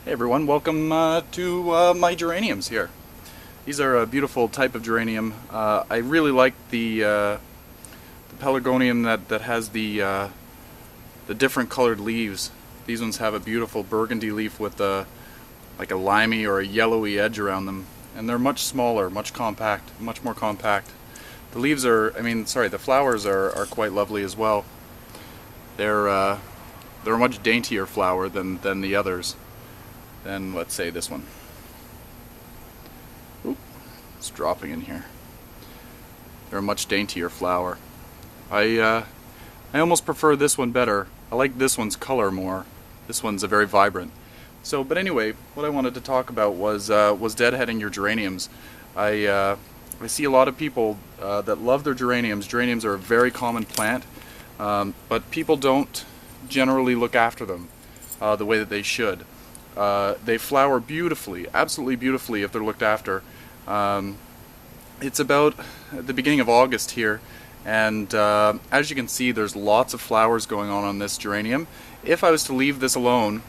Hey everyone, welcome to my geraniums here. These are a beautiful type of geranium. I really like the pelargonium that has the different colored leaves. These ones have a beautiful burgundy leaf with like a limey or a yellowy edge around them, and they're much smaller, much more compact. The leaves are, the flowers are quite lovely as well. They're a much daintier flower than the others. Then let's say this one. Oop, it's dropping in here. They're a much daintier flower. I almost prefer this one better. I like this one's color more. This one's a very vibrant. But anyway, what I wanted to talk about was deadheading your geraniums. I see a lot of people that love their geraniums. Geraniums are a very common plant, but people don't generally look after them the way that they should. They flower beautifully, absolutely beautifully if they're looked after. It's about the beginning of August here, and as you can see, there's lots of flowers going on this geranium. If I was to leave this alone,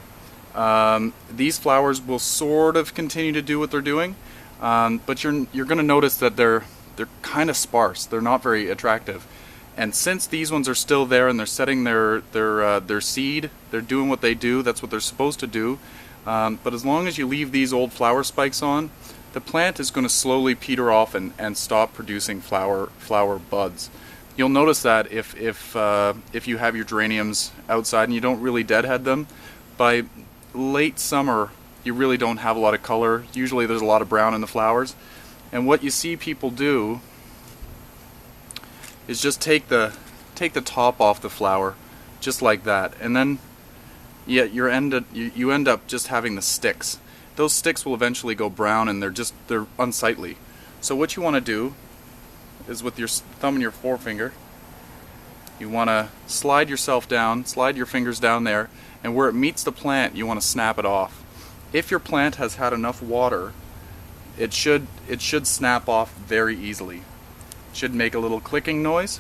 these flowers will sort of continue to do what they're doing, but you're going to notice that they're kind of sparse. They're not very attractive. And since these ones are still there and they're setting their seed, they're doing what they do. That's what they're supposed to do. But as long as you leave these old flower spikes on, the plant is going to slowly peter off and stop producing flower buds. You'll notice that if you have your geraniums outside and you don't really deadhead them, by late summer you really don't have a lot of color. Usually there's a lot of brown in the flowers. And what you see people do is just take the top off the flower, just like that, and then you end up just having the sticks. Those sticks will eventually go brown and they're unsightly. So what you want to do is, with your thumb and your forefinger, you want to slide your fingers down there, and where it meets the plant you want to snap it off. If your plant has had enough water, it should snap off very easily. It should make a little clicking noise,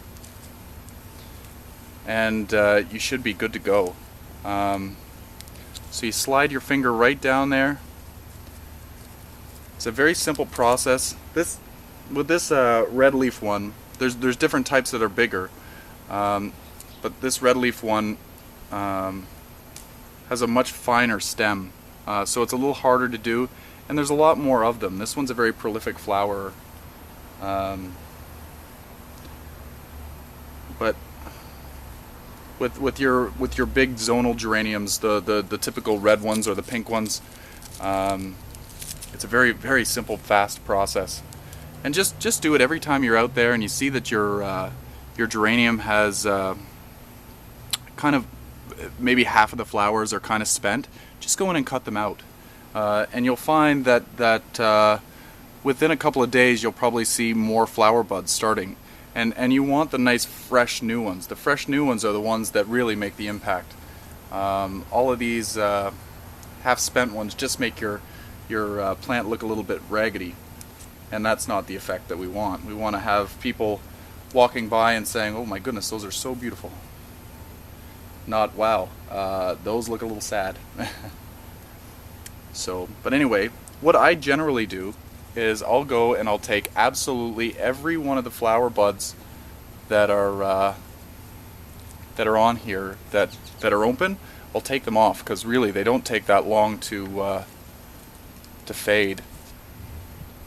and you should be good to go. So you slide your finger right down there. It's a very simple process. With this red leaf one, there's different types that are bigger, but this red leaf one has a much finer stem, so it's a little harder to do, and there's a lot more of them. This one's a very prolific flowerer, but with your big zonal geraniums, the typical red ones or the pink ones, it's a very, very simple, fast process. And just do it every time you're out there and you see that your geranium has kind of, maybe half of the flowers are kind of spent. Just go in and cut them out, and you'll find that within a couple of days you'll probably see more flower buds starting. And you want the nice fresh new ones. The fresh new ones are the ones that really make the impact. All of these half-spent ones just make your plant look a little bit raggedy, and that's not the effect that we want. We want to have people walking by and saying, "Oh my goodness, those are so beautiful." Not, "Wow, those look a little sad." But anyway, what I generally do is I'll go and I'll take absolutely every one of the flower buds that are on here that are open. I'll take them off, because really they don't take that long to fade.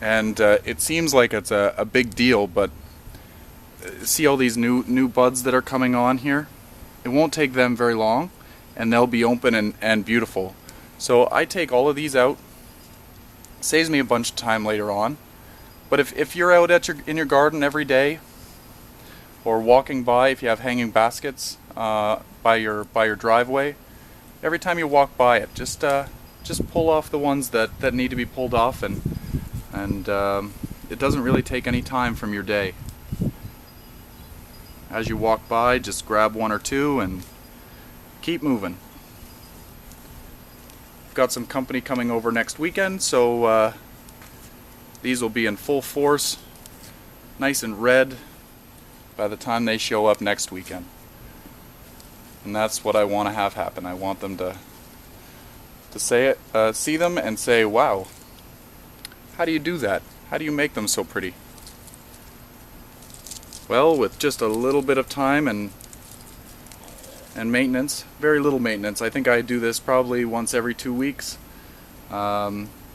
And it seems like it's a big deal, but see all these new buds that are coming on here? It won't take them very long, and they'll be open and beautiful. So I take all of these out. Saves me a bunch of time later on. But if you're out in your garden every day, or walking by, if you have hanging baskets by your driveway, every time you walk by it, just pull off the ones that need to be pulled off, and it doesn't really take any time from your day. As you walk by, just grab one or two and keep moving. Got some company coming over next weekend, so these will be in full force, nice and red, by the time they show up next weekend. And that's what I want to have happen. I want them to to see them and say, wow, how do you do that? How do you make them so pretty? Well, with just a little bit of time and maintenance, very little maintenance. I think I do this probably once every 2 weeks.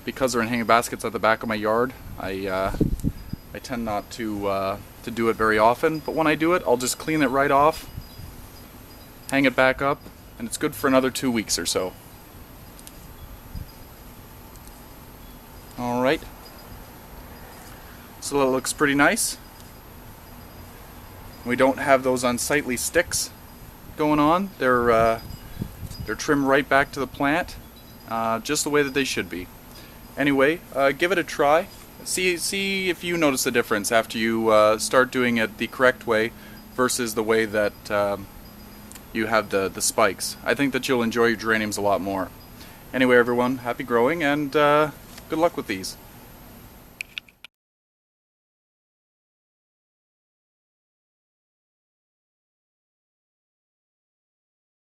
Because they're in hanging baskets at the back of my yard, I tend not to do it very often. But when I do it, I'll just clean it right off, hang it back up, and it's good for another 2 weeks or so. Alright. So that looks pretty nice. We don't have those unsightly sticks going on. They're trimmed right back to the plant, just the way that they should be. Anyway, give it a try. See if you notice the difference after you start doing it the correct way versus the way that you have the spikes. I think that you'll enjoy your geraniums a lot more. Anyway, everyone, happy growing and good luck with these.